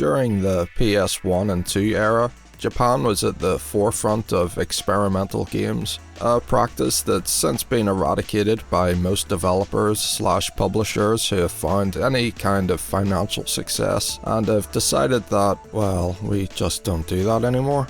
During the PS1 and 2 era, Japan was at the forefront of experimental games, a practice that's since been eradicated by most developers/publishers who have found any kind of financial success and have decided that, well, we just don't do that anymore.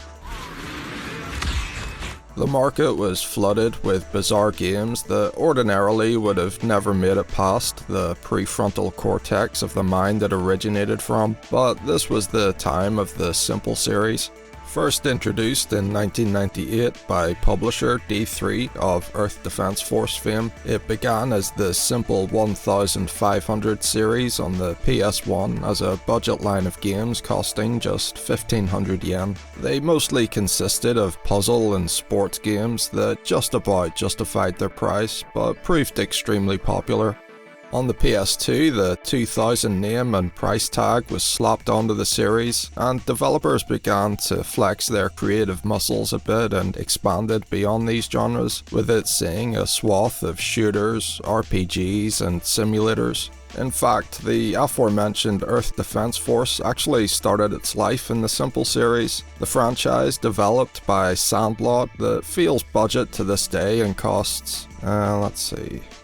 The market was flooded with bizarre games that ordinarily would have never made it past the prefrontal cortex of the mind it originated from, but this was the time of the Simple series. First introduced in 1998 by publisher D3 of Earth Defense Force fame, it began as the Simple 1500 series on the PS1 as a budget line of games costing just 1500 yen. They mostly consisted of puzzle and sports games that just about justified their price, but proved extremely popular. On the PS2, the 2000 name and price tag was slapped onto the series, and developers began to flex their creative muscles a bit and expanded beyond these genres, with it seeing a swath of shooters, RPGs, and simulators. In fact, the aforementioned Earth Defense Force actually started its life in the Simple series, the franchise developed by Sandlot that feels budget to this day and costs,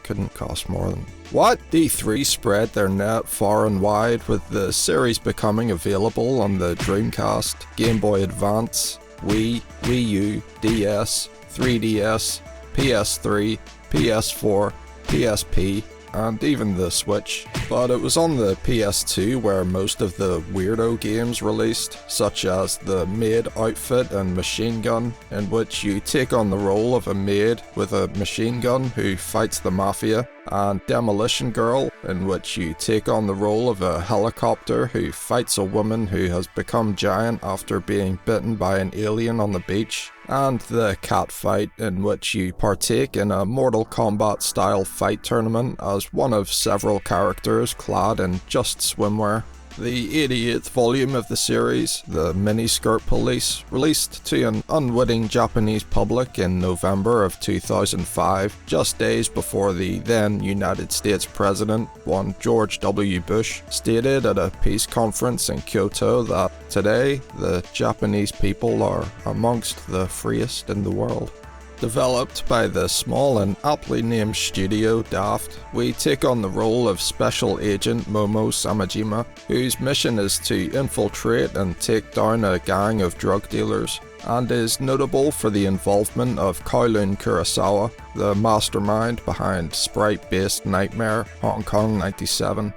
couldn't cost more than... What? D3 spread their net far and wide, with the series becoming available on the Dreamcast, Game Boy Advance, Wii, Wii U, DS, 3DS, PS3, PS4, PSP, and even the Switch. But it was on the PS2 where most of the weirdo games released, such as the Maid Outfit and Machine Gun, in which you take on the role of a maid with a machine gun who fights the mafia, and Demolition Girl, in which you take on the role of a helicopter who fights a woman who has become giant after being bitten by an alien on the beach, and the Cat Fight, in which you partake in a Mortal Kombat style fight tournament as one of several characters clad in just swimwear. The 88th volume of the series, the Miniskirt Police, released to an unwitting Japanese public in November of 2005, just days before the then United States President, one George W. Bush, stated at a peace conference in Kyoto that today the Japanese people are amongst the freest in the world. Developed by the small and aptly named studio Daft, we take on the role of Special Agent Momo Samejima, whose mission is to infiltrate and take down a gang of drug dealers, and is notable for the involvement of Kowloon Kurosawa, the mastermind behind sprite-based nightmare Hong Kong 97.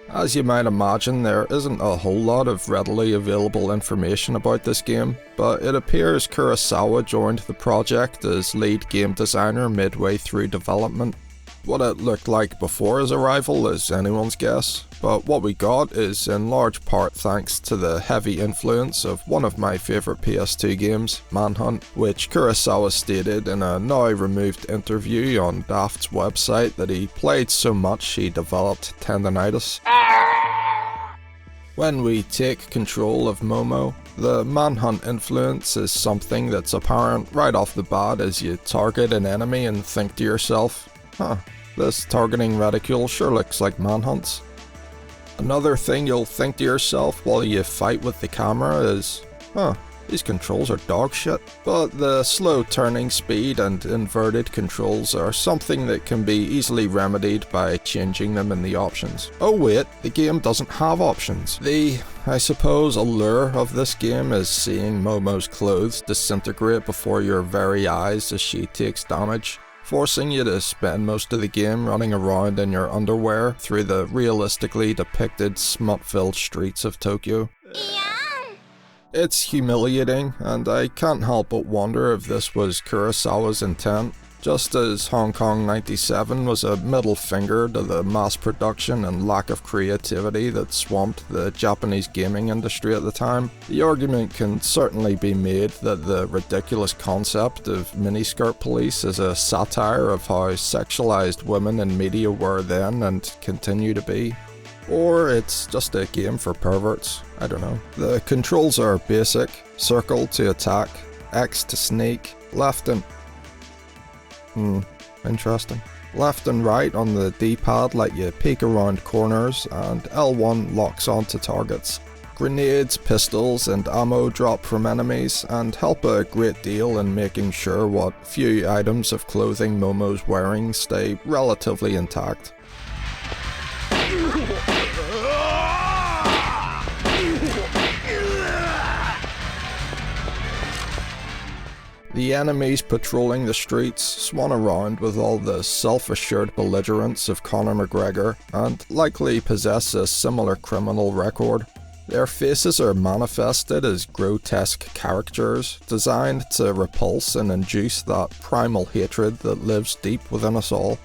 As you might imagine, there isn't a whole lot of readily available information about this game, but it appears Kurosawa joined the project as lead game designer midway through development. What it looked like before his arrival is anyone's guess, but what we got is in large part thanks to the heavy influence of one of my favourite PS2 games, Manhunt, which Kurosawa stated in a now removed interview on Daft's website that he played so much he developed tendinitis. When we take control of Momo, the Manhunt influence is something that's apparent right off the bat as you target an enemy and think to yourself, this targeting reticule sure looks like Manhunt's. Another thing you'll think to yourself while you fight with the camera is, these controls are dog shit. But the slow turning speed and inverted controls are something that can be easily remedied by changing them in the options. Oh wait, the game doesn't have options. I suppose, allure of this game is seeing Momo's clothes disintegrate before your very eyes as she takes damage, forcing you to spend most of the game running around in your underwear through the realistically depicted smut-filled streets of Tokyo. It's humiliating, and I can't help but wonder if this was Kurosawa's intent. Just as Hong Kong 97 was a middle finger to the mass production and lack of creativity that swamped the Japanese gaming industry at the time, the argument can certainly be made that the ridiculous concept of Miniskirt Police is a satire of how sexualized women in media were then and continue to be. Or it's just a game for perverts, I don't know. The controls are basic: circle to attack, X to sneak, left and... interesting. Left and right on the D-pad let you peek around corners, and L1 locks onto targets. Grenades, pistols, and ammo drop from enemies, and help a great deal in making sure what few items of clothing Momo's wearing stay relatively intact. The enemies patrolling the streets swan around with all the self-assured belligerence of Conor McGregor and likely possess a similar criminal record. Their faces are manifested as grotesque characters designed to repulse and induce that primal hatred that lives deep within us all.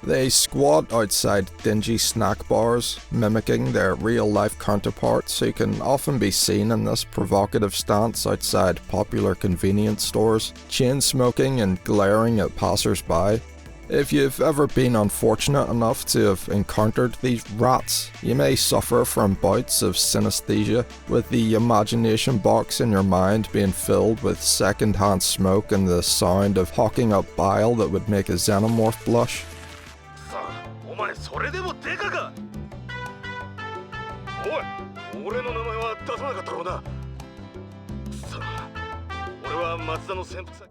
They squat outside dingy snack bars, mimicking their real-life counterparts who can often be seen in this provocative stance outside popular convenience stores, chain-smoking and glaring at passers-by. If you've ever been unfortunate enough to have encountered these rats, you may suffer from bouts of synesthesia, with the imagination box in your mind being filled with second-hand smoke and the sound of hawking up bile that would make a xenomorph blush.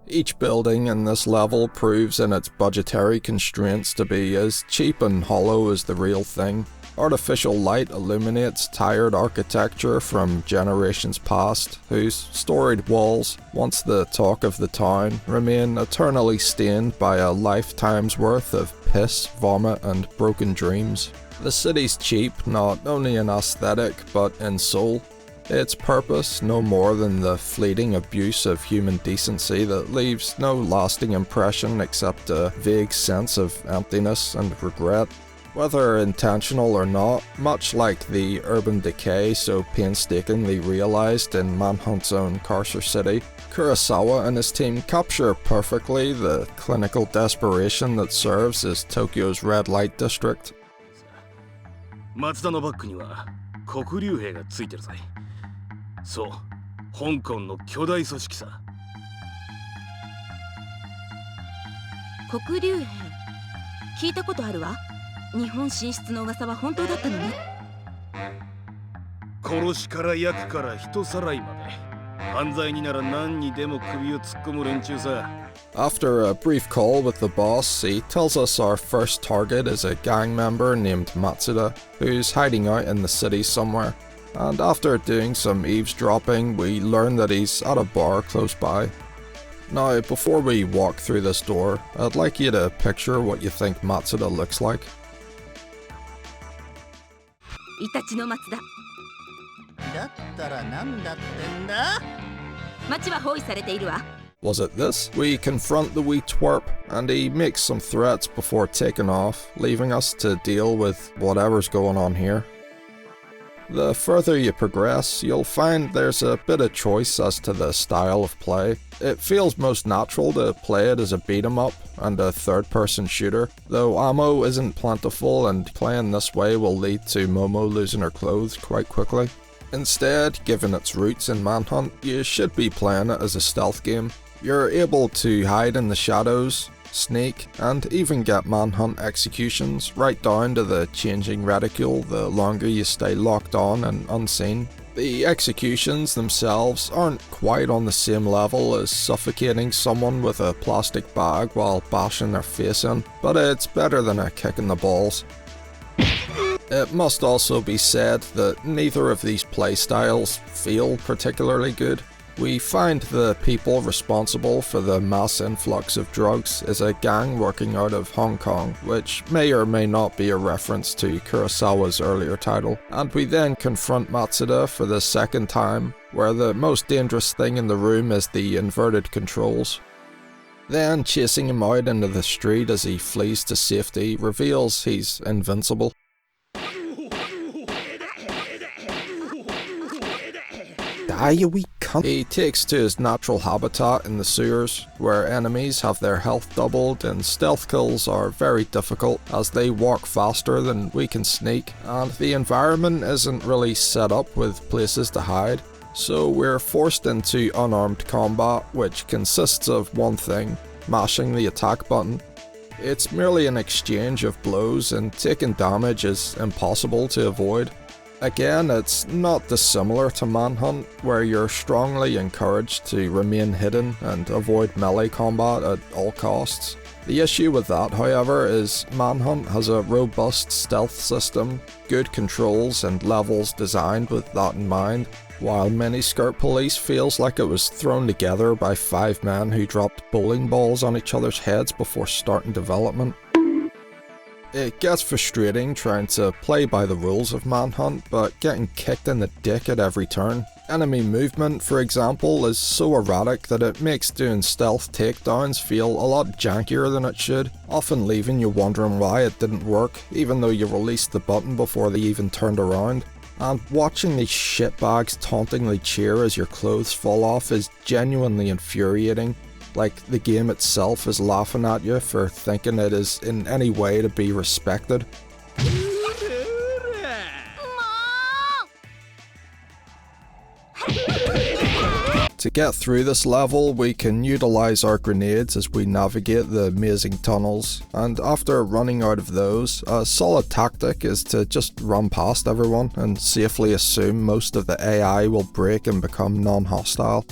Each building in this level proves in its budgetary constraints to be as cheap and hollow as the real thing. Artificial light illuminates tired architecture from generations past, whose storied walls, once the talk of the town, remain eternally stained by a lifetime's worth of piss, vomit, and broken dreams. The city's cheap, not only in aesthetic, but in soul. Its purpose no more than the fleeting abuse of human decency that leaves no lasting impression except a vague sense of emptiness and regret. Whether intentional or not, much like the urban decay so painstakingly realised in Manhunt's own Carcer City, Kurosawa and his team capture perfectly the clinical desperation that serves as Tokyo's red light district. 松田のバッグには黒竜兵がついてるぜ。そう、香港の巨大組織さ。黒竜兵、聞いたことあるわ。日本進出の噂は本当だったのね。殺しから焼くから人さらいまで、犯罪になら何にでも首を突っ込む連中さ。After a brief call with the boss, he tells us our first target is a gang member named Matsuda, who's hiding out in the city somewhere. And after doing some eavesdropping, we learn that he's at a bar close by. Now, before we walk through this door, I'd like you to picture what you think Matsuda looks like. イタチの松田。だったらなんだってんだ？町は包囲されているわ。Was it this? We confront the wee twerp, and he makes some threats before taking off, leaving us to deal with whatever's going on here. The further you progress, you'll find there's a bit of choice as to the style of play. It feels most natural to play it as a beat-em-up and a third-person shooter, though ammo isn't plentiful and playing this way will lead to Momo losing her clothes quite quickly. Instead, given its roots in Manhunt, you should be playing it as a stealth game. You're able to hide in the shadows, sneak, and even get manhunt executions right down to the changing reticule the longer you stay locked on and unseen. The executions themselves aren't quite on the same level as suffocating someone with a plastic bag while bashing their face in, but it's better than a kick in the balls. It must also be said that neither of these playstyles feel particularly good. We find the people responsible for the mass influx of drugs is a gang working out of Hong Kong, which may or may not be a reference to Kurosawa's earlier title, and we then confront Matsuda for the second time, where the most dangerous thing in the room is the inverted controls. Then chasing him out into the street as he flees to safety reveals he's invincible. Die, you wee cunt. He takes to his natural habitat in the sewers, where enemies have their health doubled and stealth kills are very difficult as they walk faster than we can sneak, and the environment isn't really set up with places to hide, so we're forced into unarmed combat, which consists of one thing: mashing the attack button. It's merely an exchange of blows, and taking damage is impossible to avoid. Again, it's not dissimilar to Manhunt, where you're strongly encouraged to remain hidden and avoid melee combat at all costs. The issue with that, however, is Manhunt has a robust stealth system, good controls and levels designed with that in mind, while Miniskirt Police feels like it was thrown together by 5 men who dropped bowling balls on each other's heads before starting development. It gets frustrating trying to play by the rules of Manhunt, but getting kicked in the dick at every turn. Enemy movement, for example, is so erratic that it makes doing stealth takedowns feel a lot jankier than it should, often leaving you wondering why it didn't work, even though you released the button before they even turned around. And watching these shitbags tauntingly cheer as your clothes fall off is genuinely infuriating. Like the game itself is laughing at you for thinking it is in any way to be respected. To get through this level, we can utilise our grenades as we navigate the mazing tunnels, and after running out of those, a solid tactic is to just run past everyone and safely assume most of the AI will break and become non-hostile.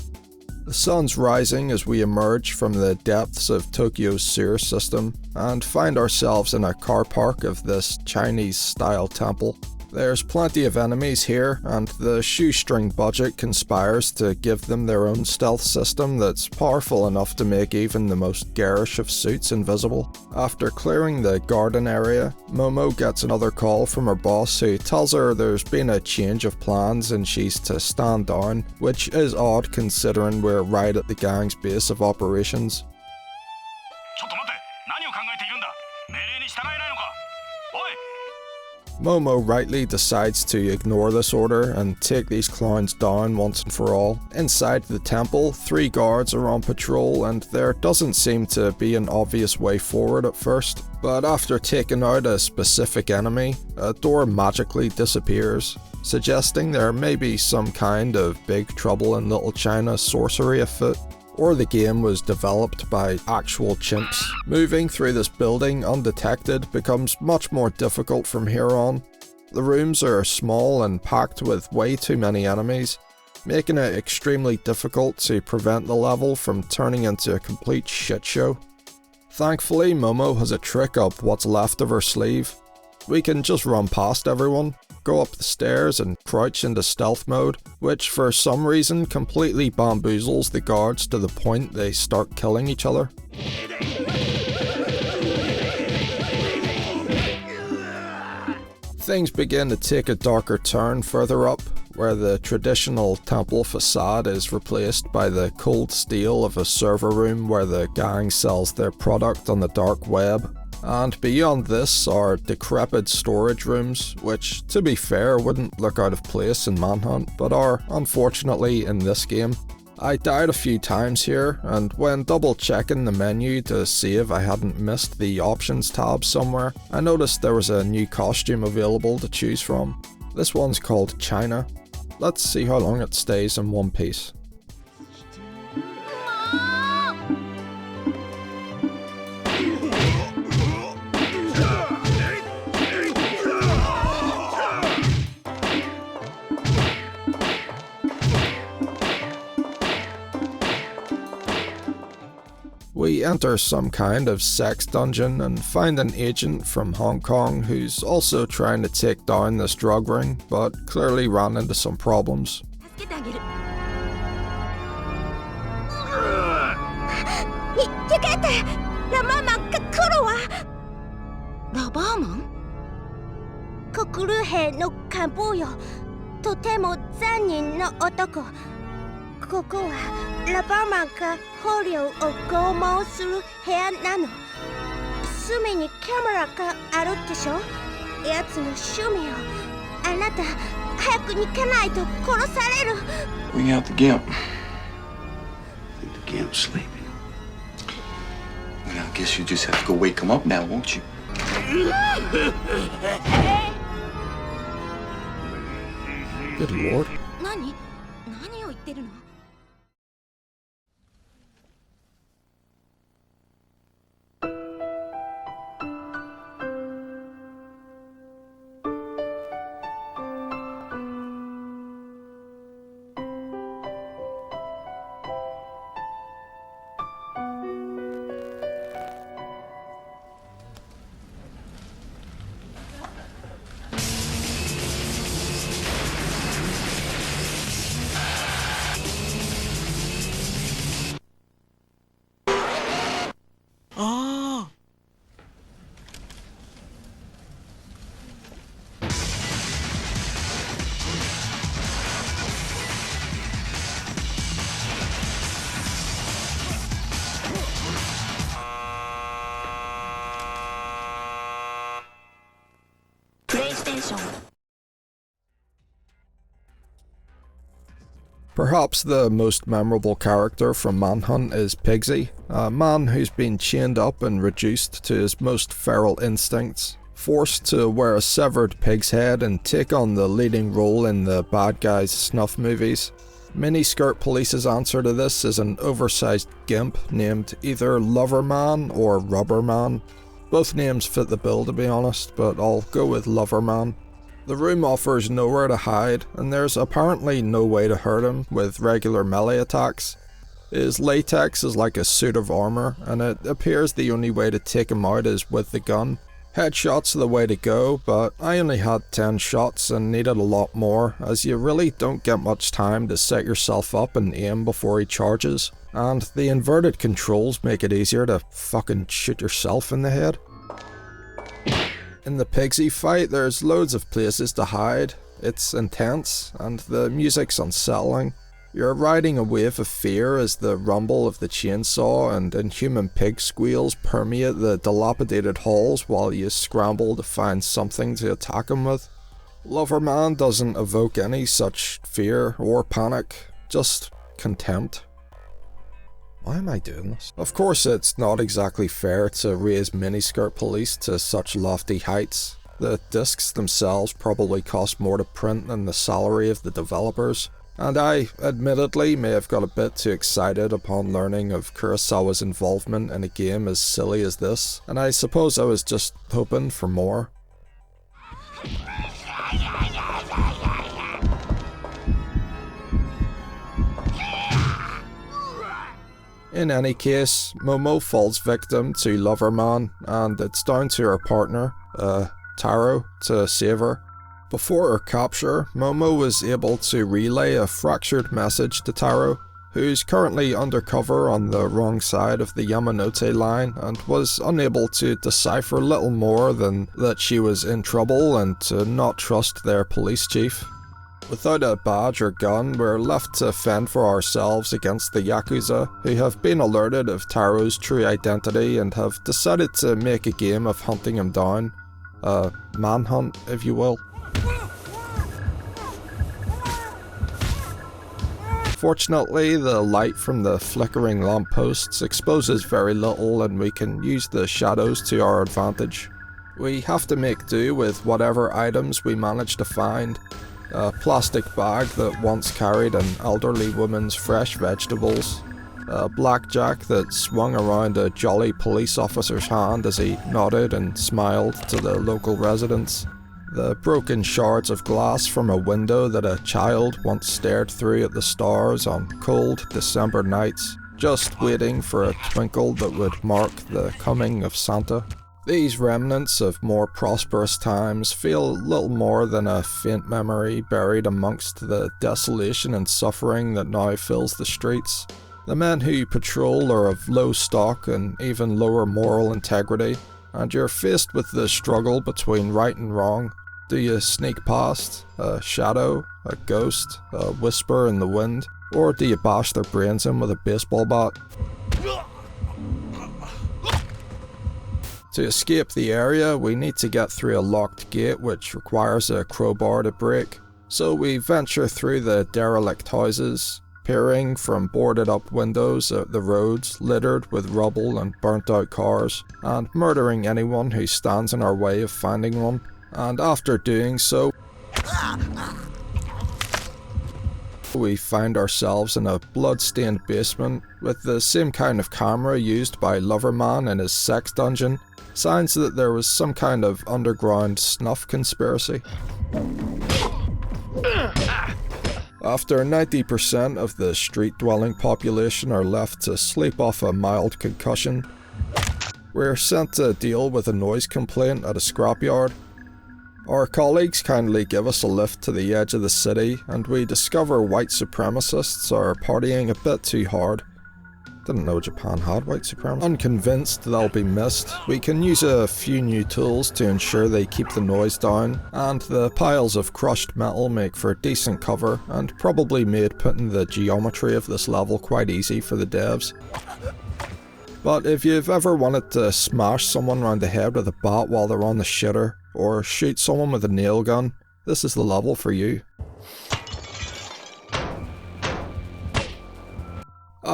The sun's rising as we emerge from the depths of Tokyo's sewer system and find ourselves in a car park of this Chinese-style temple. There's plenty of enemies here, and the shoestring budget conspires to give them their own stealth system that's powerful enough to make even the most garish of suits invisible. After clearing the garden area, Momo gets another call from her boss who tells her there's been a change of plans and she's to stand down, which is odd considering we're right at the gang's base of operations. Momo rightly decides to ignore this order and take these clowns down once and for all. Inside the temple, 3 guards are on patrol and there doesn't seem to be an obvious way forward at first, but after taking out a specific enemy, a door magically disappears, suggesting there may be some kind of Big Trouble in Little China sorcery afoot. Or the game was developed by actual chimps. Moving through this building undetected becomes much more difficult from here on. The rooms are small and packed with way too many enemies, making it extremely difficult to prevent the level from turning into a complete shit show. Thankfully, Momo has a trick up what's left of her sleeve. We can just run past everyone, go up the stairs and crouch into stealth mode, which for some reason completely bamboozles the guards to the point they start killing each other. Things begin to take a darker turn further up, where the traditional temple facade is replaced by the cold steel of a server room where the gang sells their product on the dark web. And beyond this are decrepit storage rooms, which, to be fair, wouldn't look out of place in Manhunt, but are, unfortunately, in this game. I died a few times here, and when double checking the menu to see if I hadn't missed the options tab somewhere, I noticed there was a new costume available to choose from. This one's called China. Let's see how long it stays in one piece. We enter some kind of sex dungeon and find an agent from Hong Kong who's also trying to take down this drug ring, but clearly ran into some problems. Bring out the gimp. I think the gimp's sleeping. Well, I guess you just have to go wake him up now, won't you? Good lord. Perhaps the most memorable character from Manhunt is Pigsy, a man who's been chained up and reduced to his most feral instincts, forced to wear a severed pig's head and take on the leading role in the bad guys' snuff movies. Miniskirt Police's answer to this is an oversized gimp named either Loverman or Rubberman. Both names fit the bill, to be honest, but I'll go with Loverman. The room offers nowhere to hide, and there's apparently no way to hurt him with regular melee attacks. His latex is like a suit of armor, and it appears the only way to take him out is with the gun. Headshots are the way to go, but I only had 10 shots and needed a lot more, as you really don't get much time to set yourself up and aim before he charges, and the inverted controls make it easier to fucking shoot yourself in the head. In the Pigsy fight, there's loads of places to hide, it's intense, and the music's unsettling. You're riding a wave of fear as the rumble of the chainsaw and inhuman pig squeals permeate the dilapidated halls while you scramble to find something to attack him with. Loverman doesn't evoke any such fear or panic, just contempt. Why am I doing this? Of course, it's not exactly fair to raise Miniskirt Police to such lofty heights. The discs themselves probably cost more to print than the salary of the developers, and I, admittedly, may have got a bit too excited upon learning of Kurosawa's involvement in a game as silly as this, and I suppose I was just hoping for more. In any case, Momo falls victim to Loverman, and it's down to her partner, Taro, to save her. Before her capture, Momo was able to relay a fractured message to Taro, who's currently undercover on the wrong side of the Yamanote line and was unable to decipher little more than that she was in trouble and to not trust their police chief. Without a badge or gun, we're left to fend for ourselves against the Yakuza, who have been alerted of Taro's true identity and have decided to make a game of hunting him down. A manhunt, if you will. Fortunately, the light from the flickering lampposts exposes very little and we can use the shadows to our advantage. We have to make do with whatever items we manage to find. A plastic bag that once carried an elderly woman's fresh vegetables, a blackjack that swung around a jolly police officer's hand as he nodded and smiled to the local residents, the broken shards of glass from a window that a child once stared through at the stars on cold December nights, just waiting for a twinkle that would mark the coming of Santa. These remnants of more prosperous times feel little more than a faint memory buried amongst the desolation and suffering that now fills the streets. The men who patrol are of low stock and even lower moral integrity, and you're faced with the struggle between right and wrong. Do you sneak past? A shadow? A ghost? A whisper in the wind? Or do you bash their brains in with a baseball bat? To escape the area, we need to get through a locked gate which requires a crowbar to break. So we venture through the derelict houses, peering from boarded up windows at the roads littered with rubble and burnt out cars, and murdering anyone who stands in our way of finding one. And after doing so, we find ourselves in a blood-stained basement with the same kind of camera used by Loverman in his sex dungeon. Signs that there was some kind of underground snuff conspiracy. After 90% of the street-dwelling population are left to sleep off a mild concussion, we're sent to deal with a noise complaint at a scrapyard. Our colleagues kindly give us a lift to the edge of the city, and we discover white supremacists are partying a bit too hard. Didn't know Japan had white supremacy. Unconvinced they'll be missed, we can use a few new tools to ensure they keep the noise down, and the piles of crushed metal make for decent cover, and probably made putting the geometry of this level quite easy for the devs. But if you've ever wanted to smash someone round the head with a bat while they're on the shitter, or shoot someone with a nail gun, this is the level for you.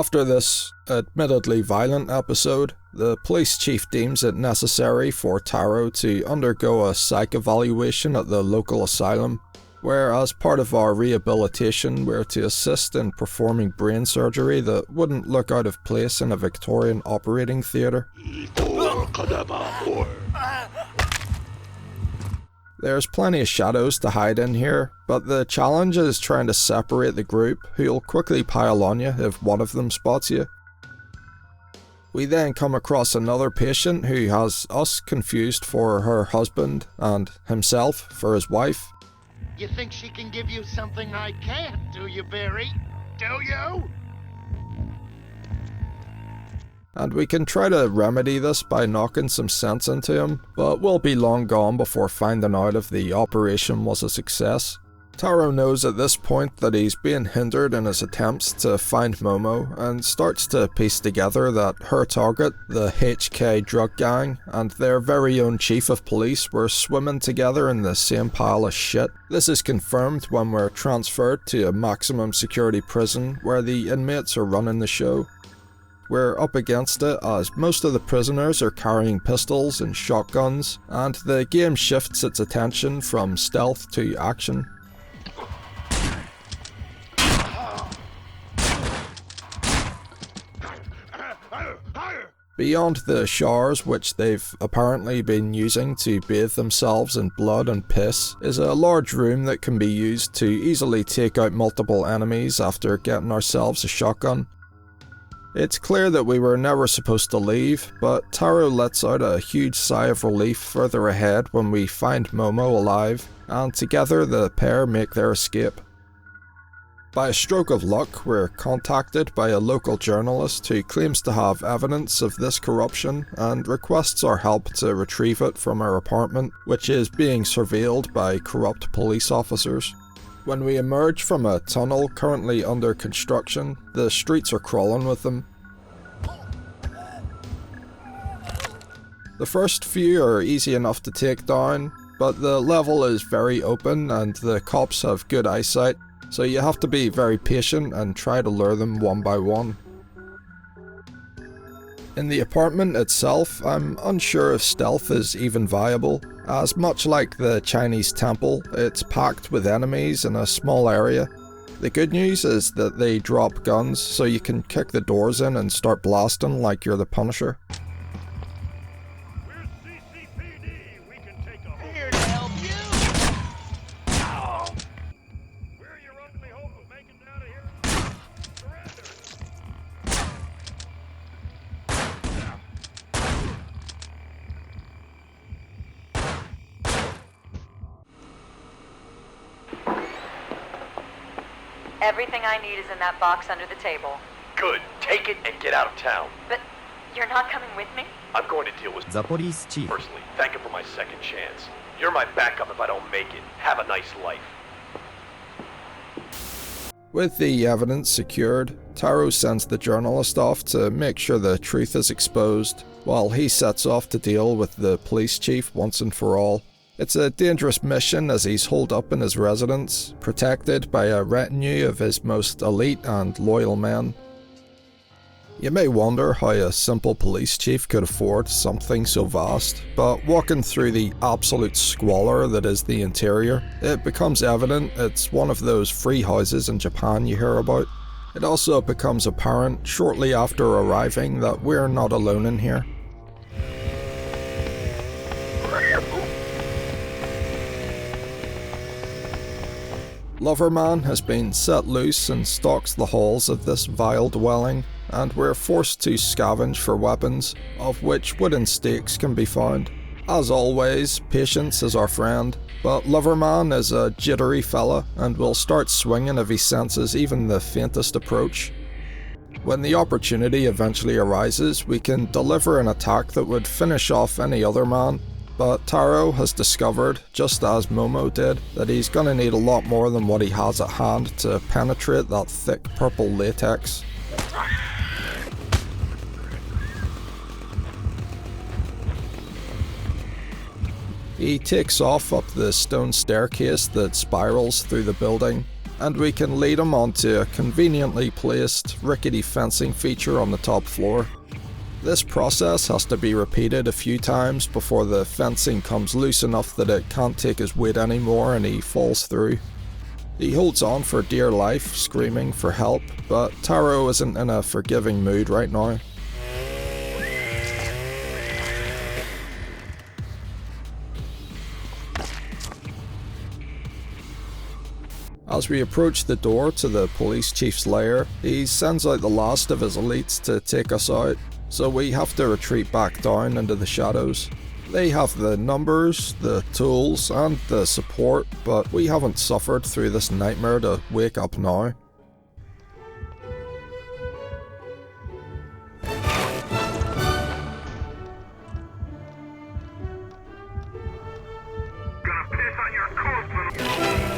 After this admittedly violent episode, the police chief deems it necessary for Taro to undergo a psych evaluation at the local asylum, where as part of our rehabilitation we're to assist in performing brain surgery that wouldn't look out of place in a Victorian operating theatre. There's plenty of shadows to hide in here, but the challenge is trying to separate the group, who'll quickly pile on you if one of them spots you. We then come across another patient who has us confused for her husband and himself for his wife. You think she can give you something I can't, do you, Barry? Do you? And we can try to remedy this by knocking some sense into him, but we'll be long gone before finding out if the operation was a success. Taro knows at this point that he's being hindered in his attempts to find Momo, and starts to piece together that her target, the HK drug gang, and their very own chief of police were swimming together in the same pile of shit. This is confirmed when we're transferred to a maximum security prison where the inmates are running the show. We're up against it as most of the prisoners are carrying pistols and shotguns, and the game shifts its attention from stealth to action. Beyond the showers which they've apparently been using to bathe themselves in blood and piss is a large room that can be used to easily take out multiple enemies after getting ourselves a shotgun. It's clear that we were never supposed to leave, but Taro lets out a huge sigh of relief further ahead when we find Momo alive, and together the pair make their escape. By a stroke of luck, we're contacted by a local journalist who claims to have evidence of this corruption and requests our help to retrieve it from our apartment, which is being surveilled by corrupt police officers. When we emerge from a tunnel currently under construction, the streets are crawling with them. The first few are easy enough to take down, but the level is very open and the cops have good eyesight, so you have to be very patient and try to lure them one by one. In the apartment itself, I'm unsure if stealth is even viable, as much like the Chinese temple, it's packed with enemies in a small area. The good news is that they drop guns, so you can kick the doors in and start blasting like you're the Punisher. We're CCPD. We can take a here to help you. Oh. Where are your only hope of making it out of here? Surrender. Everything I need is in that box under the table. Good. Take it and get out of town. But you're not coming with me? I'm going to deal with The police chief. personally. Thank him for my second chance. You're my backup if I don't make it. Have a nice life. With the evidence secured, Taro sends the journalist off to make sure the truth is exposed, while he sets off to deal with the police chief once and for all. It's a dangerous mission as he's holed up in his residence, protected by a retinue of his most elite and loyal men. You may wonder how a simple police chief could afford something so vast, but walking through the absolute squalor that is the interior, it becomes evident it's one of those free houses in Japan you hear about. It also becomes apparent shortly after arriving that we're not alone in here. Loverman has been set loose and stalks the halls of this vile dwelling, and we're forced to scavenge for weapons, of which wooden stakes can be found. As always, patience is our friend, but Loverman is a jittery fella and will start swinging if he senses even the faintest approach. When the opportunity eventually arises, we can deliver an attack that would finish off any other man, but Taro has discovered, just as Momo did, that he's gonna need a lot more than what he has at hand to penetrate that thick purple latex. He takes off up the stone staircase that spirals through the building, and we can lead him onto a conveniently placed rickety fencing feature on the top floor. This process has to be repeated a few times before the fencing comes loose enough that it can't take his weight anymore and he falls through. He holds on for dear life, screaming for help, but Taro isn't in a forgiving mood right now. As we approach the door to the police chief's lair, he sends out the last of his elites to take us out, so we have to retreat back down into the shadows. They have the numbers, the tools, and the support, but we haven't suffered through this nightmare to wake up now. Gonna piss on your corpse, little...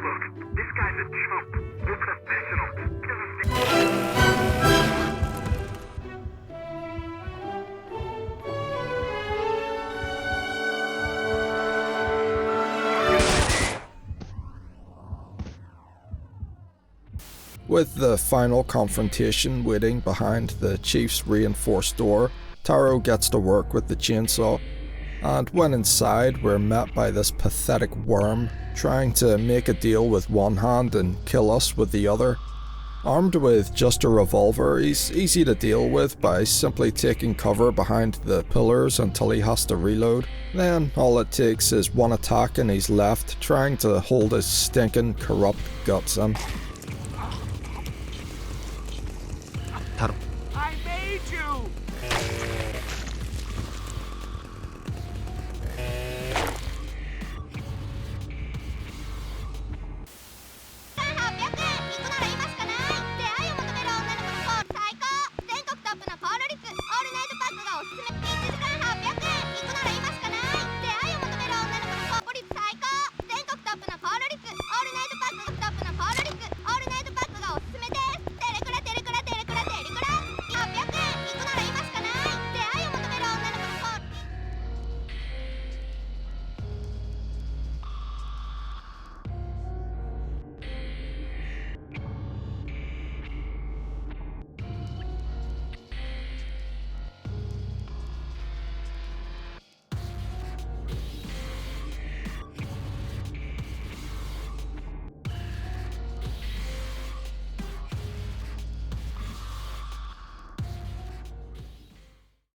Look, this guy's a chump. We're professionals. Give us the... With the final confrontation waiting behind the chief's reinforced door, Taro gets to work with the chainsaw, and when inside we're met by this pathetic worm trying to make a deal with one hand and kill us with the other. Armed with just a revolver, he's easy to deal with by simply taking cover behind the pillars until he has to reload. Then all it takes is one attack and he's left trying to hold his stinking corrupt guts in.